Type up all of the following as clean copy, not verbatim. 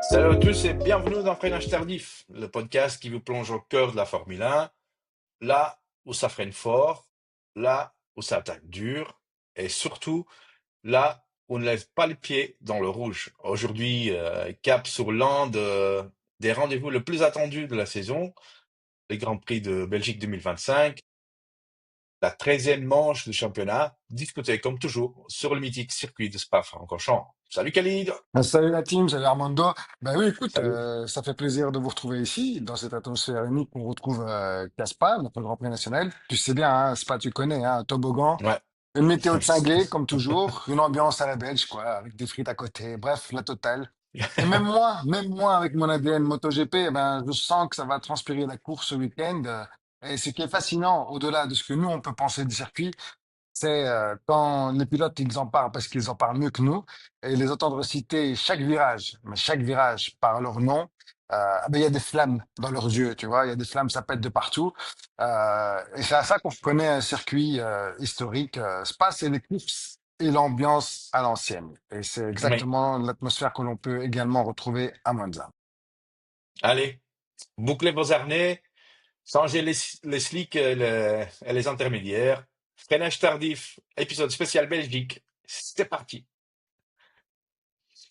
Salut à tous et bienvenue dans Freinage Tardif, le podcast qui vous plonge au cœur de la Formule 1, là où ça freine fort, là où ça attaque dur et surtout là où on ne lève pas les pieds dans le rouge. Aujourd'hui, cap sur l'un des rendez-vous le plus attendus de la saison, le Grand Prix de Belgique 2025, la 13e manche du championnat, discutée comme toujours sur le mythique circuit de Spa-Francorchamps. Salut Khalid! Salut la team, salut Armando. Ben oui, écoute, Salut! ça fait plaisir de vous retrouver ici, dans cette atmosphère unique qu'on retrouve Caspa, notre Grand Prix national. Tu sais bien, hein, Spa, tu connais, hein, un toboggan, Ouais. une météo de cinglé, comme toujours, une ambiance à la belge, quoi, avec des frites à côté, bref, la totale. Et même moi, avec mon ADN MotoGP, eh ben, je sens que ça va transpirer la course ce week-end. Et ce qui est fascinant, au-delà de ce que nous, on peut penser du circuit, c'est quand les pilotes, ils en parlent parce qu'ils en parlent mieux que nous, et les entendre citer chaque virage, mais chaque virage par leur nom, ah ben, il y a des flammes dans leurs yeux, tu vois, il y a des flammes, ça pète de partout. Et c'est à ça qu'on reconnaît un circuit historique. Spa, c'est les courses et l'ambiance à l'ancienne. Et c'est Oui. exactement l'atmosphère que l'on peut également retrouver à Monza. Allez, bouclez vos harnais, changez les slicks et les intermédiaires. Freinage tardif, épisode spécial Belgique. C'est parti.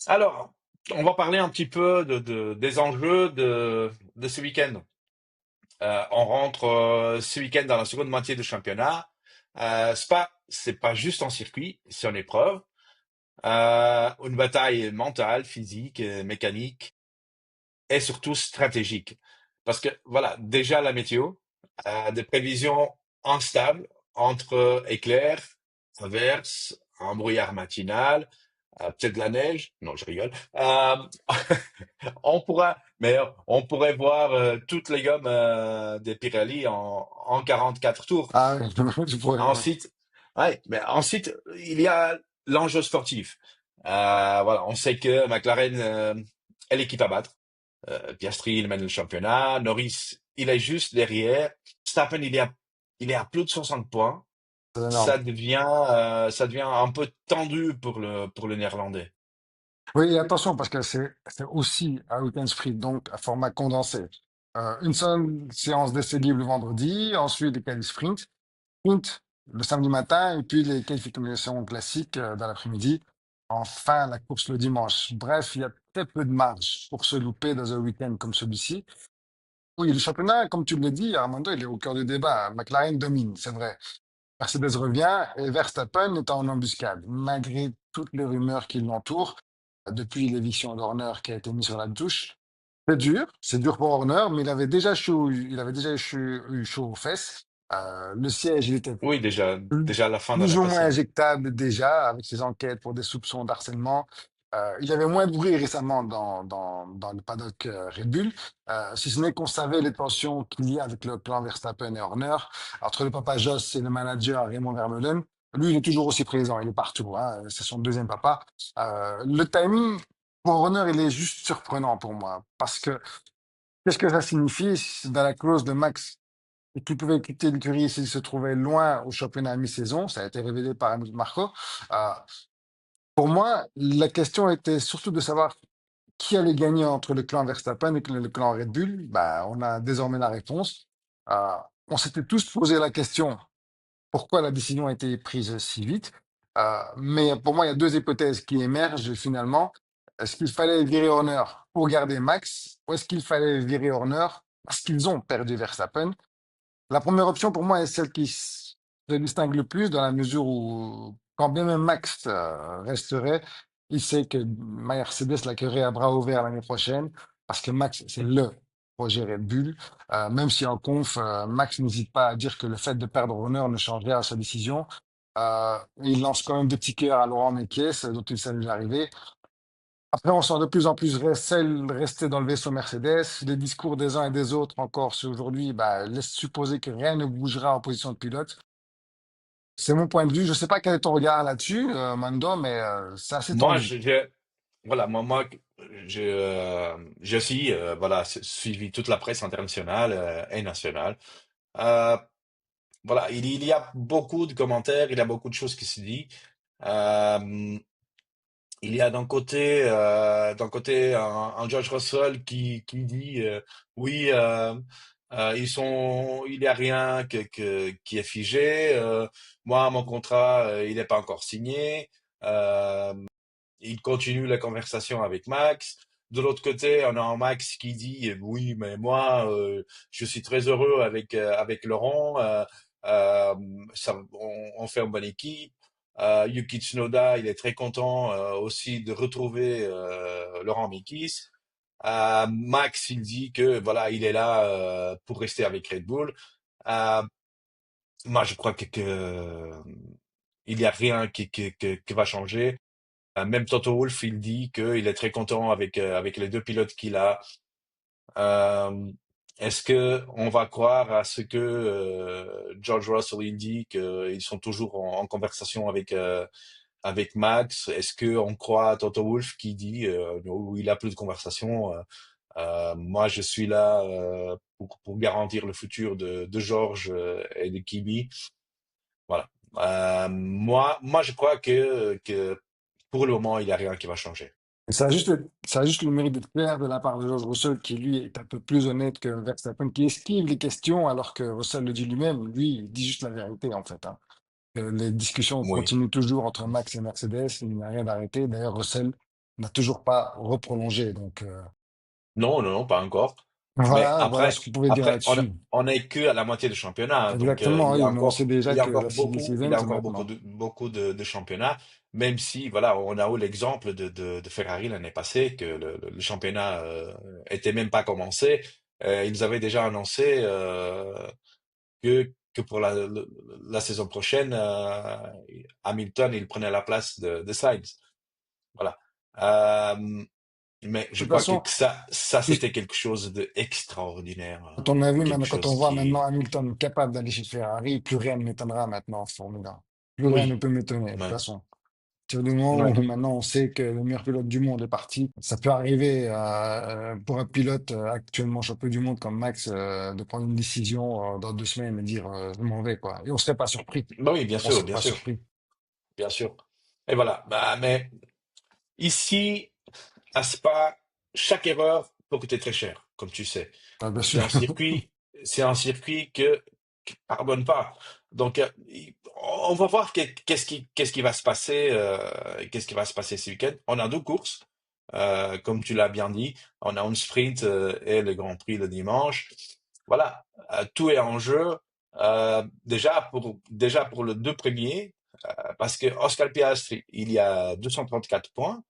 Alors, on va parler un petit peu des enjeux de ce week-end. On rentre ce week-end dans la seconde moitié du championnat. Spa, c'est pas juste un circuit, c'est une épreuve. Une bataille mentale, physique, mécanique et surtout stratégique. Parce que, voilà, déjà la météo, des prévisions instables entre éclairs, averses, un brouillard matinal, peut-être de la neige. Non, je rigole. On pourrait voir toutes les gommes des Pirelli en 44 tours. Ah, je pourrais, ouais. Ensuite, ouais, mais ensuite, il y a l'enjeu sportif. Voilà, on sait que McLaren est l'équipe à battre. Piastri, il mène le championnat. Norris, il est juste derrière. Verstappen, il est à plus de 60 points. C'est énorme. Ça devient un peu tendu pour le Néerlandais. Oui, et attention, parce que c'est aussi un week-end sprint, donc un format condensé. Une seule séance d'essai libre le vendredi, ensuite les qualifs sprint le samedi matin, et puis les qualifications classiques dans l'après-midi. Enfin, la course le dimanche. Bref, il y a très peu de marge pour se louper dans un week-end comme celui-ci. Oui, le championnat, comme tu l'as dit, Armando, il est au cœur du débat. McLaren domine, c'est vrai. Mercedes revient et Verstappen est en embuscade, malgré toutes les rumeurs qui l'entourent depuis l'éviction d'Horner qui a été mise sur la touche. C'est dur pour Horner, mais il avait déjà eu chaud aux fesses. Le siège, il était Oui, plus, déjà à la fin de plus l'année ou moins passée. injectable déjà avec ses enquêtes pour des soupçons d'harcèlement. Il y avait moins de bruit récemment dans le paddock Red Bull, si ce n'est qu'on savait les tensions qu'il y a avec le clan Verstappen et Horner, entre le papa Joss et le manager Raymond Vermeulen. Lui, il est toujours aussi présent, il est partout, hein, c'est son deuxième papa. Le timing pour Horner, il est juste surprenant pour moi, parce que qu'est-ce que ça signifie dans la clause de Max et qu'il pouvait quitter l'écurie s'il se trouvait loin au championnat à mi-saison? Ça a été révélé par Helmut Marko. Euh, pour moi, la question était surtout de savoir qui allait gagner entre le clan Verstappen et le clan Red Bull. Bah, on a désormais la réponse. Euh, on s'était tous posé la question pourquoi la décision a été prise si vite. Mais pour moi, il y a deux hypothèses qui émergent finalement. Est-ce qu'il fallait virer Horner pour garder Max, ou est-ce qu'il fallait virer Horner parce qu'ils ont perdu Verstappen? La première option pour moi est celle qui se distingue le plus dans la mesure où, quand bien même Max resterait, il sait que Mercedes l'accueillerait à bras ouverts l'année prochaine parce que Max, c'est le projet Red Bull. Même si en conf, Max n'hésite pas à dire que le fait de perdre Horner ne change rien à sa décision. Il lance quand même des petits cœurs à Laurent Mekies, dont il salue l'arrivée. Après, on sent de plus en plus celle rester dans le vaisseau Mercedes. Les discours des uns et des autres encore sur aujourd'hui bah, laissent supposer que rien ne bougera en position de pilote. C'est mon point de vue. Je ne sais pas quel est ton regard là-dessus, Mando, mais c'est assez Moi, tendu. voilà, j'ai aussi, voilà, suivi toute la presse internationale et nationale. Euh, voilà, il y a beaucoup de commentaires, il y a beaucoup de choses qui se disent. Euh, Il y a d'un côté un George Russell qui dit oui, il n'y a rien qui est figé. Moi, mon contrat, il n'est pas encore signé. Euh, il continue la conversation avec Max. De l'autre côté, on a un Max qui dit oui, mais moi, je suis très heureux avec Laurent. Euh, on fait une bonne équipe. Yuki Tsunoda, il est très content aussi de retrouver Laurent Mikis. Max, il dit que voilà, il est là pour rester avec Red Bull. Euh, Moi, je crois il y a rien qui va changer. Même Toto Wolff, il dit qu'il est très content avec les deux pilotes qu'il a. Euh, Est-ce que on va croire à ce que George Russell il dit qu'ils sont toujours en conversation avec Max? Est-ce que on croit à Toto Wolff qui dit non, il a plus de conversation? Moi, je suis là pour garantir le futur de George et de Kimi. Voilà. Moi, je crois que pour le moment, il n'y a rien qui va changer. Et ça a juste le mérite d'être clair de la part de George Russell, qui lui est un peu plus honnête que Verstappen, qui esquive les questions, alors que Russell le dit lui-même, lui, il dit juste la vérité, en fait, hein. Les discussions Oui. continuent toujours entre Max et Mercedes, il n'y a rien d'arrêté. D'ailleurs, Russell n'a toujours pas reprolongé, donc Non, non, non, pas encore. Mais voilà ce qu'on pouvait dire là-dessus. on est que à la moitié du championnat, hein. Donc Exactement, oui, mais on sait déjà que la silly il season, y a c'est encore maintenant. beaucoup de championnats. Même si, voilà, on a eu l'exemple de Ferrari l'année passée que le championnat était même pas commencé. Ils avaient déjà annoncé que pour la saison prochaine, Hamilton il prenait la place de Sainz. Voilà. Euh, mais De je toute crois que façon, ça juste c'était quelque chose d'extraordinaire, quand on a vu quelque maintenant, quand on chose voit maintenant qui, Hamilton capable d'aller chez Ferrari, plus rien ne m'étonnera maintenant en Formule 1. Plus rien ne oui, peut m'étonner, de toute ouais, façon. À partir du moment ouais. où maintenant on sait que le meilleur pilote du monde est parti, ça peut arriver pour un pilote actuellement champion du monde comme Max de prendre une décision dans 2 semaines et dire je m'en vais, quoi. Et on serait pas surpris. Bah oui, On serait pas surpris. bien sûr. Et voilà. Bah, mais ici, à Spa, chaque erreur peut coûter très cher, comme tu sais. Ah, bien C'est sûr. un circuit, c'est un circuit qui pardonne pas. Donc, on va voir qu'est-ce qui va se passer, qu'est-ce qui va se passer ce week-end. On a deux courses, comme tu l'as bien dit. On a un sprint et le Grand Prix le dimanche. Voilà, tout est en jeu. Déjà pour le deux premiers, parce que Oscar Piastri, il y a 234 points.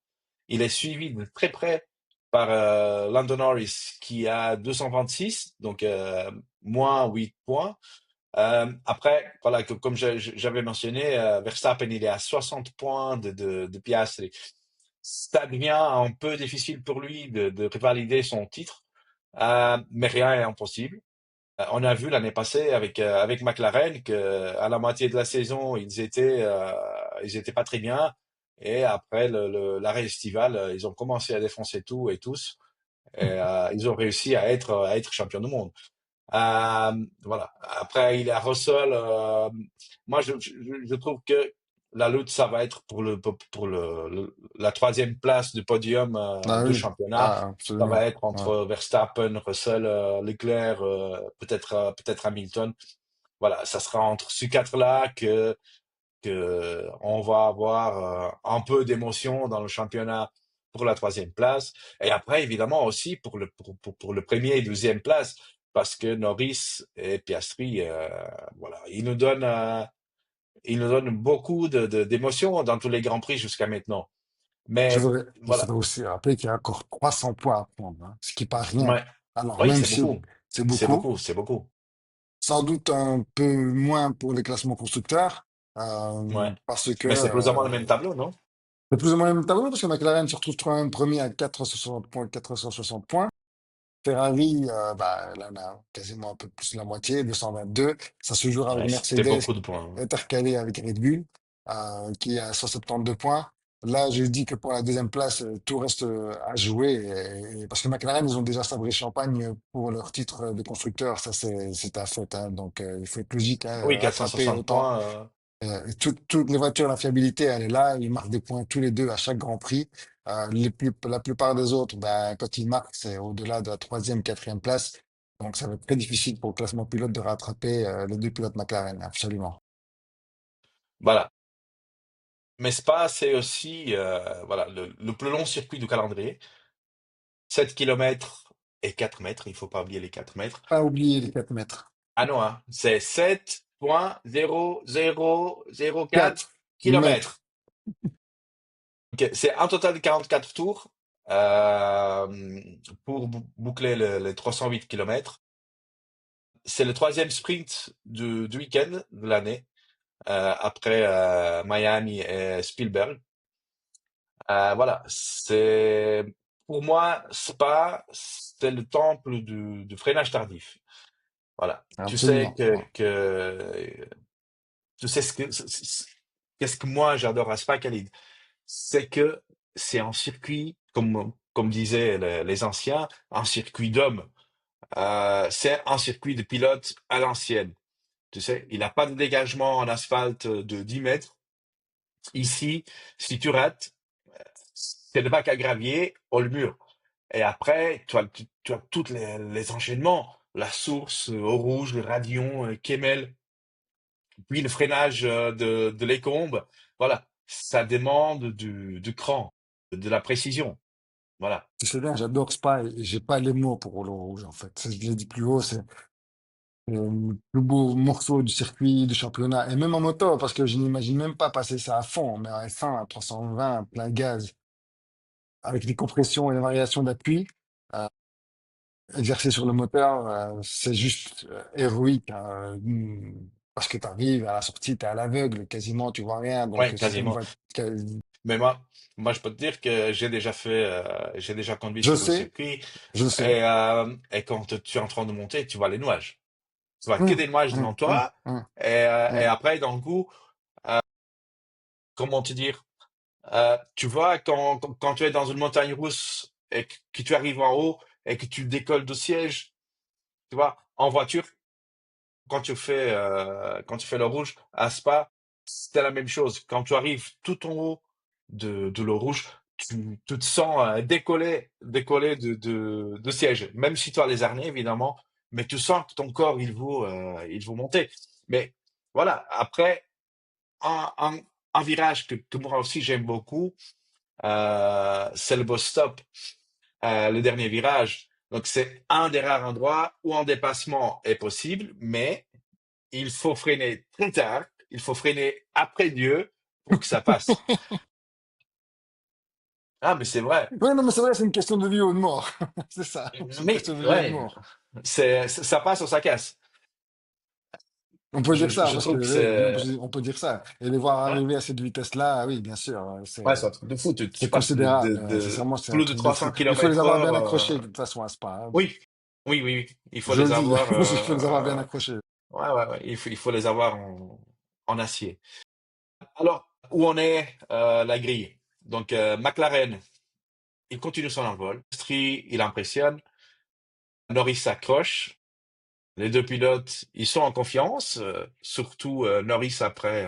Il est suivi de très près par Lando Norris qui a 226, donc moins 8 points. Après, voilà, comme j'avais mentionné, Verstappen, il est à 60 points de Piastri. Ça devient un peu difficile pour lui de revalider son titre, mais rien n'est impossible. On a vu l'année passée avec McLaren que à la moitié de la saison, ils étaient pas très bien. Et après l'arrêt estival, ils ont commencé à défoncer tout et tous. Et, ils ont réussi à être champions du monde. Voilà. Après, il y a Russell. Moi, je trouve que la lutte, ça va être pour la troisième place du podium Ah du oui, championnat. ah, Ça va absolument. être Ouais. entre Verstappen, Russell, Leclerc, peut-être Hamilton. Voilà, ça sera entre ces quatre-là que on va avoir un peu d'émotion dans le championnat pour la troisième place. Et après, évidemment, aussi pour le premier et deuxième place, parce que Norris et Piastri, voilà, ils nous donnent beaucoup d'émotions dans tous les Grands Prix jusqu'à maintenant. Mais Il voilà, faudrait aussi rappeler qu'il y a encore 300 points à prendre, hein, ce qui n'est pas rien. ouais, Alors, oui, même c'est si beaucoup, c'est beaucoup, c'est beaucoup, sans doute un peu moins pour les classements constructeurs, ouais. parce que Mais c'est plus ou moins le même tableau, non? c'est plus ou moins le même tableau, parce que McLaren se retrouve quand même premier à 460 points, 460 points. Ferrari, bah, là, on a quasiment un peu plus de la moitié, 222. Ça se jouera avec Ouais, c'était Mercedes, beaucoup de points. intercalé avec Red Bull, qui a 172 points. Là, je dis que pour la deuxième place, tout reste à jouer. Parce que McLaren, ils ont déjà sabré champagne pour leur titre de constructeur. Ça, c'est un fait, hein. Donc, il faut être logique, hein, Oui, attraper 460 autant, points. Toutes les voitures, la fiabilité, elle est là. Ils marquent des points tous les deux à chaque Grand Prix. La plupart des autres, ben, quand ils marquent, c'est au-delà de la troisième, quatrième place. Donc, ça va être très difficile pour le classement pilote de rattraper les deux pilotes McLaren, absolument. Voilà. Mais Spa, c'est aussi voilà, le plus long circuit du calendrier. 7 kilomètres et 4 mètres, il faut pas oublier les 4 mètres. Pas oublier les 4 mètres. Ah non, hein, c'est 7,0004 4 mètres. kilomètres. Ok, c'est un total de 44 tours euh, pour boucler les 308 kilomètres. C'est le troisième sprint du week-end de l'année, après Miami et Spielberg. Voilà, c'est pour moi, Spa, c'est le temple du freinage tardif. Voilà, Absolument. tu sais qu'est-ce que moi j'adore à Spa, Khalid, c'est que c'est un circuit, comme disaient les anciens, un circuit d'hommes. C'est un circuit de pilote à l'ancienne. Tu sais, il n'a pas de dégagement en asphalte de 10 mètres. Ici, si tu rates, c'est le bac à gravier au le mur. Et après, tu as tous les enchaînements. La source au rouge, le radion, Kemmel, puis le freinage de l'hécombe. Voilà, ça demande du cran, de la précision. Voilà. Tu sais bien, j'adore Spa et j'ai pas les mots pour le rouge, en fait. Je l'ai dit plus haut, c'est le plus beau morceau du circuit, du championnat. Et même en moto, parce que je n'imagine même pas passer ça à fond, mais à 100, à 320, plein gaz, avec des compressions et des variations d'appui. euh, Exercer sur le moteur, c'est juste héroïque, hein. Parce que tu arrives à la sortie, tu es à l'aveugle, quasiment, tu vois rien. Donc, Ouais, si c'est une quasiment. voiture. Mais moi, je peux te dire que j'ai déjà conduit Je sur le sais, circuit. je sais. Et quand tu es en train de monter, tu vois les nuages. Tu vois que des nuages devant toi. Hum. Et Ouais. après, d'un coup, comment te dire, tu vois, quand tu es dans une montagne russe et que tu arrives en haut et que tu décolles du siège, tu vois, en voiture, quand tu fais le rouge à Spa, c'était la même chose. Quand tu arrives tout en haut de l'eau rouge, tu te sens décoller de siège. Même si tu as les harnais, évidemment, mais tu sens que ton corps, il veut monter. Mais voilà, après, un, un, un virage que moi aussi j'aime beaucoup, c'est le boss stop, le dernier virage. Donc c'est un des rares endroits où un dépassement est possible, mais il faut freiner très tard, il faut freiner après Dieu pour que ça passe. Ah, mais c'est vrai. Ouais, non, mais c'est vrai, c'est une question de vie ou de mort. C'est ça, c'est une Mais question de vie ou de ouais, mort. ça passe ou ça casse. On peut dire ça, Je parce que trouve que oui, c'est on peut dire ça. Et les voir ouais, arriver à cette vitesse-là, oui, bien sûr, c'est un truc de fou. Tu c'est passes considérable. de Sincèrement, c'est un plus de truc de 300 fou. Il faut les avoir km/h. bien accrochés, de toute façon, à Spa, hein. Oui, oui. Il faut Je les le dis, avoir. il faut les avoir bien accrochés. Ouais. Il faut les avoir en acier. Alors, où on est la grille? Donc, McLaren, il continue son envol. Piastri, il impressionne. Norris s'accroche. Les deux pilotes, ils sont en confiance, surtout Norris après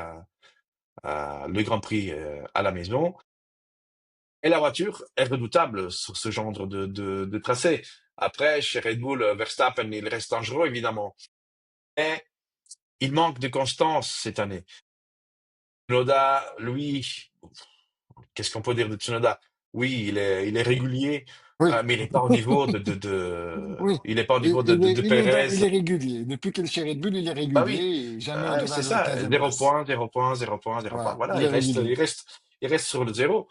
le Grand Prix à la maison. Et la voiture est redoutable sur ce genre de tracé. Après, chez Red Bull, Verstappen, il reste dangereux, évidemment. Mais il manque de constance cette année. Tsunoda, lui, qu'est-ce qu'on peut dire de Tsunoda? Oui, il est régulier, Oui, mais il n'est pas au niveau oui. il est pas au niveau de Perez. Il est régulier. Depuis qu'il est chez Red Bull, il est Bah oui, régulier, et jamais au-delà c'est de la ça, 15e zéro place. point, zéro point, zéro point, zéro point. Voilà, Voilà, il est régulier. il reste sur le zéro.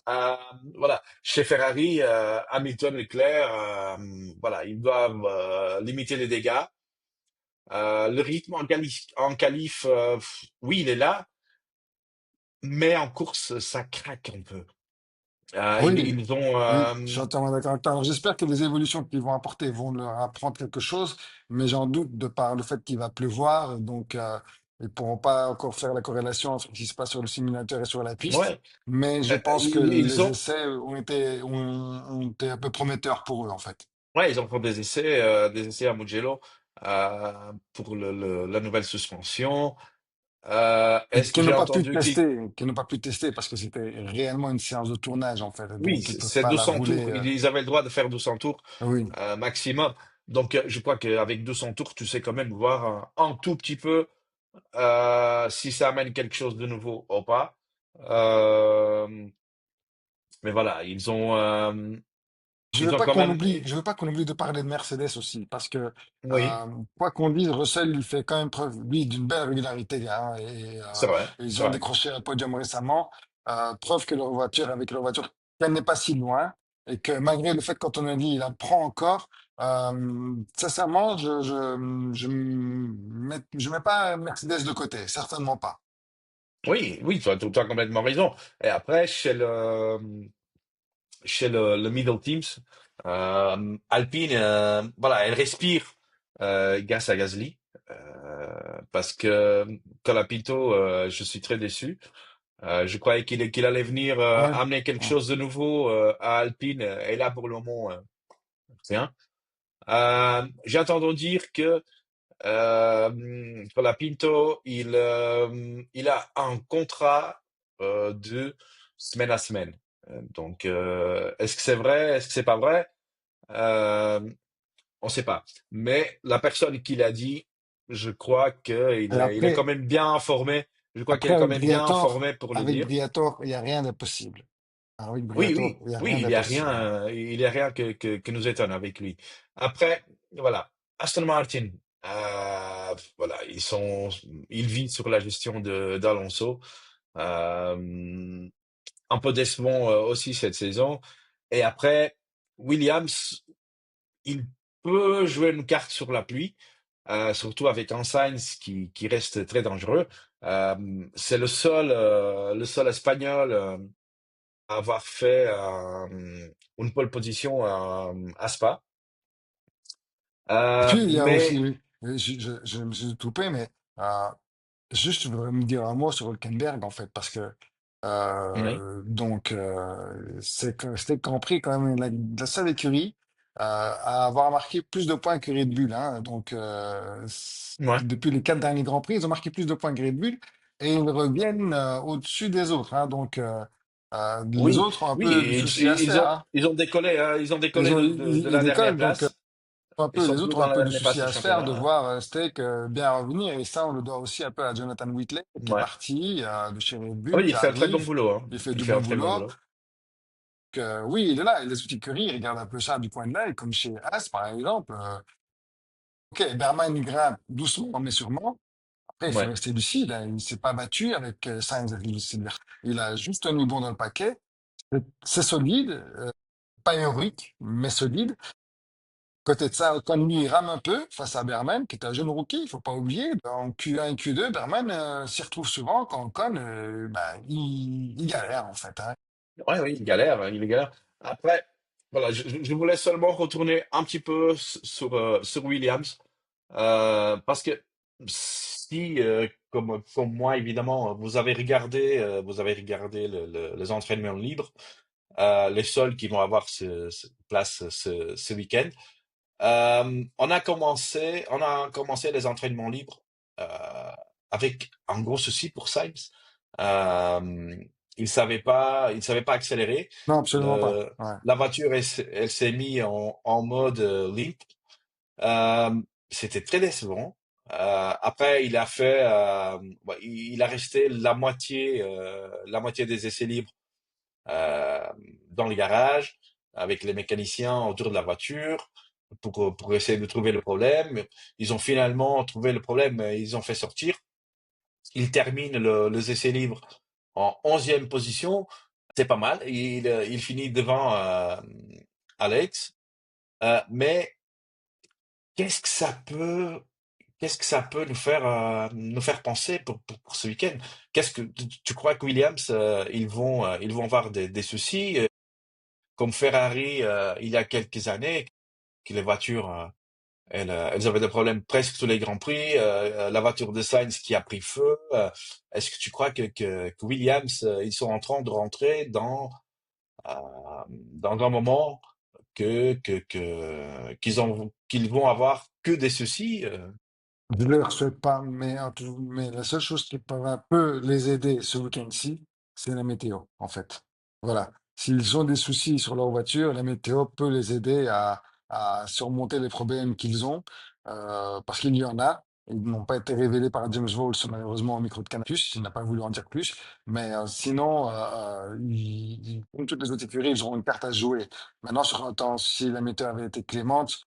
Euh, voilà, chez Ferrari, Hamilton, Leclerc, voilà, ils doivent limiter les dégâts. Le rythme en qualif, oui, il est là, mais en course, ça craque un peu. Oui, Ils ont, oui, je suis entièrement d'accord avec toi. Alors, j'espère que les évolutions qu'ils vont apporter vont leur apprendre quelque chose, mais j'en doute de par le fait qu'il va pleuvoir. Donc, ils ne pourront pas encore faire la corrélation entre ce qui se passe sur le simulateur et sur la piste. ouais, Mais je pense que ils les ont, essais ont été un peu prometteurs pour eux, en fait. ouais, ils ont fait des essais à Mugello pour la nouvelle suspension. Est-ce que Qu'ils n'ont j'ai pas pu entendu qu'il... tester, qu'ils n'ont pas pu tester parce que c'était réellement une séance de tournage en fait, Oui, donc ils peuvent c'est pas la 200 rouler. tours. Ils avaient le droit de faire 200 tours Oui. maximum. Donc, je crois qu'avec 200 tours, tu sais quand même voir un tout petit peu si ça amène quelque chose de nouveau ou pas. Euh, mais voilà, ils ont quand même... Je veux pas qu'on oublie de parler de Mercedes aussi, parce que Oui, quoi qu'on dise, Russell il fait quand même preuve, lui, d'une belle régularité, hein, c'est vrai, ils c'est ont vrai. décroché un podium récemment, preuve que leur voiture, avec leur voiture, qu'elle n'est pas si loin, et que malgré le fait, quand on a dit, il apprend encore, sincèrement, je mets pas Mercedes de côté, certainement pas. Oui, oui, tu as complètement raison. Et après, chez le middle teams, Alpine, voilà, elle respire grâce à Gasly. Parce que Colapinto, je suis très déçu. Je croyais qu'il allait venir Ouais. amener quelque Ouais. chose de nouveau à Alpine. Et là, pour le moment, rien. J'ai entendu dire que Colapinto, il a un contrat de semaine à semaine. Donc, est-ce que c'est vrai? Est-ce que c'est pas vrai? Euh, on sait pas. Mais la personne qui l'a dit, je crois Et il est quand après, même bien informé. Je crois qu'il après est quand même bien informé pour le Avec dire. Briator, il n'y a rien d'impossible. Avec Oui, Briator, oui, il n'y a oui, rien d'impossible. il y a rien que nous étonne avec lui. Après, voilà, Aston Martin, voilà, ils vivent sur la gestion d'Alonso. Euh, un peu décevant aussi cette saison. Et après, Williams, il peut jouer une carte sur la pluie, surtout avec un Sainz qui reste très dangereux. C'est le seul espagnol à avoir fait une pole position à Spa. Et puis, il y a aussi, Mais, oui, je me suis trompé, mais euh, juste, je voudrais me dire un mot sur Hülkenberg, en fait, parce que oui, c'était compris quand même la seule écurie à avoir marqué plus de points que Red Bull. Hein. Donc, ouais. depuis les 4 derniers Grands Prix, ils ont marqué plus de points que Red Bull et ils reviennent au-dessus des autres. Hein. Donc, les Oui, autres ont un oui, peu de soucis à se faire. Hein. ils ont décollé de Ils la dernière décollent, donc place. un Ils peu, sont les plus autres ont dans un la peu de dernière place soucis du à se faire de championnat. voir Steak bien revenir. Et ça, on le doit aussi un peu à Jonathan Whitley, qui est Ouais. parti de chez Red Oui, Bull, il qui fait un très bon arrive, boulot, hein. il fait Il du fait bon un très bon boulot. boulot. Oui, il est là. Et les outils Curry, ils regardent un peu ça du coin de l'œil, comme chez As, par exemple. Ok, Berman, il grimpe doucement, mais sûrement. Après, il faut Ouais. rester lucide. Hein. Il ne s'est pas battu avec Sainz et Silver. Il a juste tenu bon dans le paquet. C'est solide, pas héroïque, mais solide. Côté de ça, Ocon lui il rame un peu face à Berman, qui est un jeune rookie, il faut pas oublier. En Q1 et Q2, Berman s'y retrouve souvent quand Ocon, il galère en fait. Hein. Ouais, oui, il galère, hein, il galère. Après, voilà, je voulais seulement retourner un petit peu sur Williams, parce que si, comme moi, évidemment, vous avez regardé les entraînements libres, les seuls qui vont avoir place ce week-end. On a commencé les entraînements libres avec un gros souci pour Sainz. Euh, il savait pas accélérer. Non, absolument pas. Ouais. La voiture, elle s'est mise en mode limp. Euh, C'était très décevant. Après, il a resté la moitié des essais libres euh, dans le garage avec les mécaniciens autour de la voiture pour essayer de trouver le problème. Ils ont finalement trouvé le problème, ils ont fait sortir. Ils terminent les essais libres en 11e position. C'est pas mal. Il finit devant Alex. Mais qu'est-ce que ça peut, qu'est-ce que ça peut nous faire penser pour ce week-end? Tu crois que Williams, ils vont avoir des soucis? Comme Ferrari il y a quelques années, que les voitures, elles avaient des problèmes presque tous les grands prix. La voiture de Sainz qui a pris feu. Est-ce que tu crois que Williams, ils sont en train de rentrer euh, dans un moment qu'ils vont avoir que des soucis? Je ne leur souhaite pas, mais la seule chose qui peut les aider ce week-end-ci, c'est la météo, en fait. Voilà. S'ils ont des soucis sur leur voiture, la météo peut les aider à surmonter les problèmes qu'ils ont, parce qu'il y en a. Ils n'ont pas été révélés par James Walls, malheureusement, au micro de Canapus. Il n'a pas voulu en dire plus. Mais sinon, comme toutes les autres écuries, ils auront une carte à jouer. Maintenant, sur un temps, si la météo avait été clémente,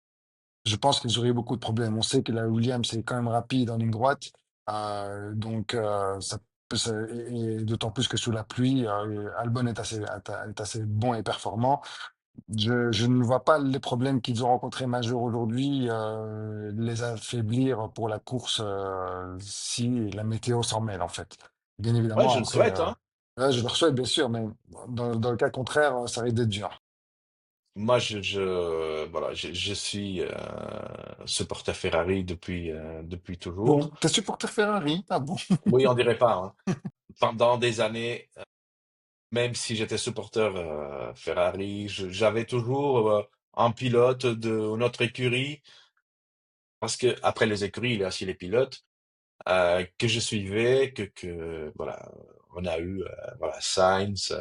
je pense qu'ils auraient eu beaucoup de problèmes. On sait que la Williams est quand même rapide en ligne droite, donc et d'autant plus que sous la pluie, Albon est assez bon et performant. Je ne vois pas les problèmes qu'ils ont rencontrés majeurs aujourd'hui les affaiblir pour la course si la météo s'en mêle en fait. Bien Ouais, évidemment, je le après, souhaite, hein. là, je le reçois bien sûr, mais dans le cas contraire, ça risque d'être dur. Moi, voilà, je suis supporter Ferrari depuis toujours. Bon, t'es supporter Ferrari? Ah bon? Oui, on dirait pas, hein. Pendant des années, même si j'étais supporter Ferrari, j'avais toujours un pilote de notre écurie, parce que après les écuries, il y a aussi les pilotes que je suivais, voilà, on a eu voilà Sainz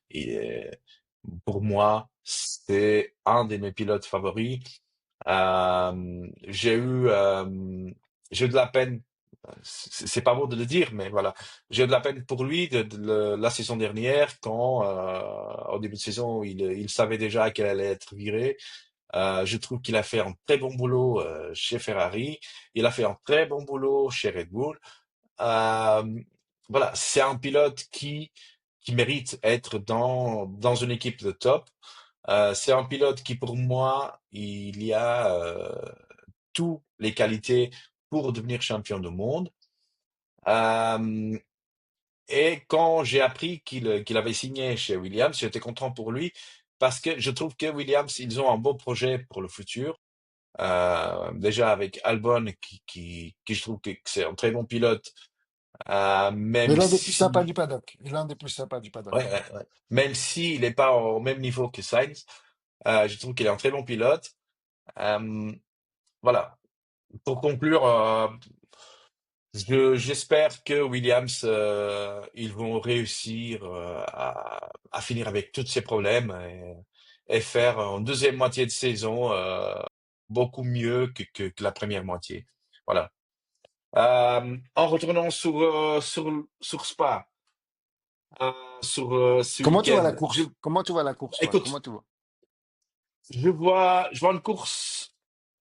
et pour moi, c'est un de mes pilotes favoris. J'ai eu j'ai eu de la peine. C'est pas beau de le dire, mais voilà, j'ai eu de la peine pour lui la saison dernière quand au début de saison il savait déjà qu'elle allait être virée. Je trouve qu'il a fait un très bon boulot chez Ferrari. Il a fait un très bon boulot chez Red Bull. Euh, voilà, c'est un pilote qui mérite être dans une équipe de top. C'est un pilote qui, pour moi, il y a toutes les qualités pour devenir champion du monde. Euh, et quand j'ai appris qu'il avait signé chez Williams, j'étais content pour lui parce que je trouve que Williams, ils ont un beau projet pour le futur. Déjà avec Albon, qui je trouve que c'est un très bon pilote, Mais même l'un des plus sympas du si, paddock. Et l'un des plus sympas du ouais, paddock. ouais, ouais. Même s'il n'est pas au même niveau que Sainz, je trouve qu'il est un très bon pilote. Euh, voilà. Pour conclure, j'espère que Williams, ils vont réussir à finir avec tous ces problèmes et faire en deuxième moitié de saison beaucoup mieux que la première moitié. Voilà. En retournant sur Spa, euh, sur ce Comment tu vois week-end, la course? Comment tu vois la course, toi? Comment écoute, tu vois? je vois une course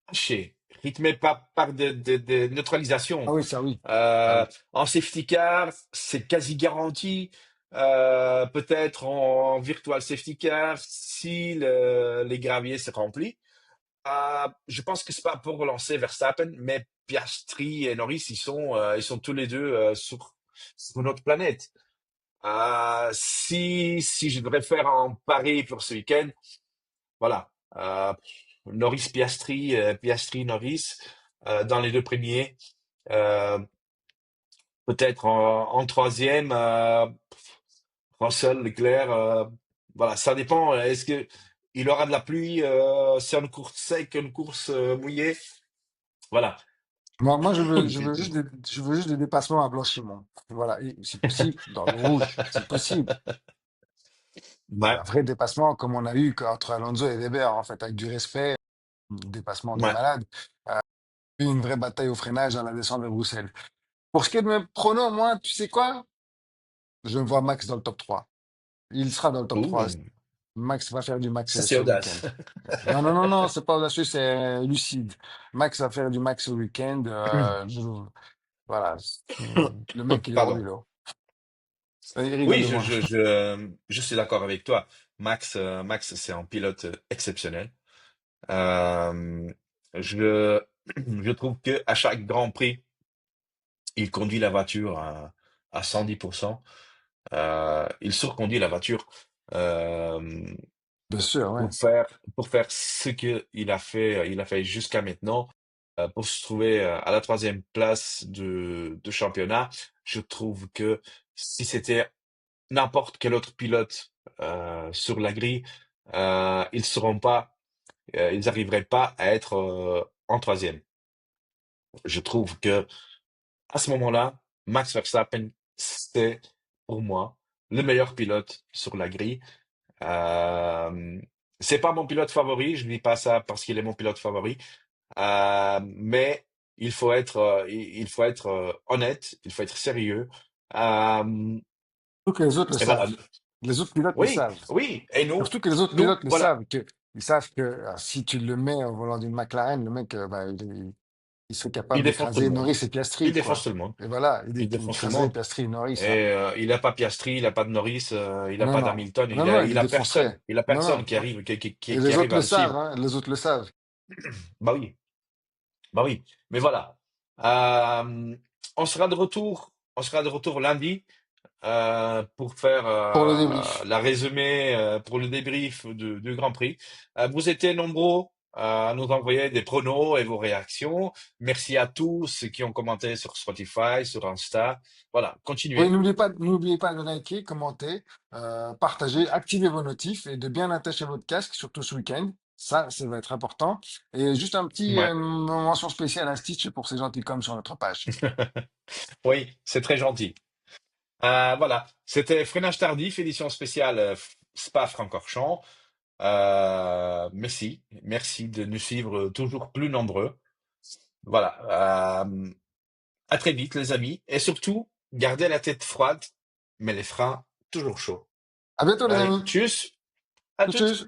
hachée, rythmée par de Ah neutralisation. oui, ça oui. Ah oui. En safety car, c'est quasi garanti. Peut-être en virtual safety car, si les graviers se remplissent. Je pense que c'est pas pour relancer Verstappen, mais Piastri et Norris, ils sont tous les deux sur notre planète. Si je devrais faire un pari pour ce week-end, voilà. Norris Piastri, Piastri Norris dans les deux premiers. Euh, Peut-être en troisième, Russell, Leclerc. Voilà, ça dépend. Est-ce que il aura de la pluie sur une course sec, une course mouillée? Voilà. Moi, je veux juste des dépassements à blanchiment. Voilà. Et si possible, dans le rouge, si possible. Ouais, Un vrai dépassement comme on a eu entre Alonso et Weber, en fait, avec du respect, dépassement de ouais. malade. Une vraie bataille au freinage dans la descente de Bruxelles. Pour ce qui est de mes pronos, moi, tu sais quoi? Je vois Max dans le top 3. Il sera dans le top 3. Ouh, Max va faire du Max ça c'est ce week-end. audace. Non, non, non, non, c'est pas audacieux, c'est lucide. Max va faire du Max ce week-end. Voilà. Le mec, il est au Pardon. vélo. Il rigole Oui, de moi. je suis d'accord avec toi. Max, c'est un pilote exceptionnel. Euh, je, je trouve que à chaque Grand Prix, il conduit la voiture à 110%. Il surconduit la voiture euh, Bien sûr, ouais. pour faire ce il a fait jusqu'à maintenant, pour se trouver à la troisième place de championnat. Je trouve que si c'était n'importe quel autre pilote sur la grille, ils n'arriveraient pas à être en troisième. Je trouve que à ce moment-là, Max Verstappen, c'est pour moi le meilleur pilote sur la grille. Euh, c'est pas mon pilote favori, je ne dis pas ça parce qu'il est mon pilote favori, mais il faut être honnête, il faut être sérieux. Euh, Surtout que les autres le et voilà. savent. Les autres pilotes le Oui, savent. oui. Et Surtout que les autres nous, pilotes le voilà, savent, ils savent que si tu le mets au volant d'une McLaren, le mec, bah, il serait il capable défonce tout le d'écraser monde. Norris et Il Piastri, défonce quoi. tout le monde. Et voilà, Il il défonce tout le écraserait monde. Piastri et Norris, Et hein. il n'a pas Piastri, il n'a pas de Norris, il n'a Non, pas non, d'Hamilton, non, non, il les il a personne. défoncerait. Il a Non, personne non. qui arrive, Et qui les arrive autres à le le savent, suivre. hein, les autres le savent. Bah oui, bah oui. Mais voilà. Euh, on sera de retour lundi pour faire Pour le débrief. la résumé pour le débrief du Grand Prix. Vous étiez nombreux à nous envoyer des pronos et vos réactions. Merci à tous ceux qui ont commenté sur Spotify, sur Insta. Voilà, Oui, continuez. n'oubliez pas de liker, commenter, partager, activer vos notifs et de bien attacher votre casque, surtout ce week-end. Ça va être important. Et juste un petit Ouais. mention spéciale à Stitch pour ses gentils comme sur notre page. Oui, c'est très gentil. Voilà, c'était Freinage tardif, édition spéciale Spa-Francorchamps. Merci, merci de nous suivre toujours plus nombreux. Voilà, à très vite les amis. Et surtout, gardez la tête froide, mais les freins toujours chauds. À bientôt, les Allez, amis. tchuss, à Tchuss, toutes. tchuss.